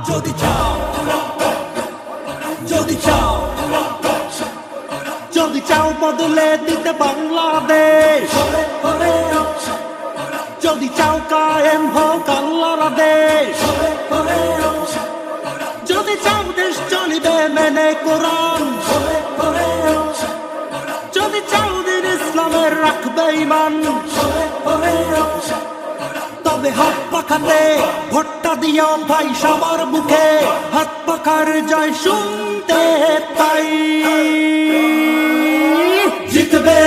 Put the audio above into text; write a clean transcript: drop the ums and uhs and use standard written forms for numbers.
যদি চাও, যদি চাও, যদি চাও বদলে দিতে বাংলাদেশ, যদি চাও কায়েম হোক আল্লাহর আদেশ, যদি চাও দেশ চলিবে মেনে কোরআন, যদি চাও দিন ইসলামের রাখবে ঈমান, তবে হাত পাখাতে ভোটটা দিও ভাই সবার মুখে, হাত পাখার জয় শুনতে তাই জিতবে।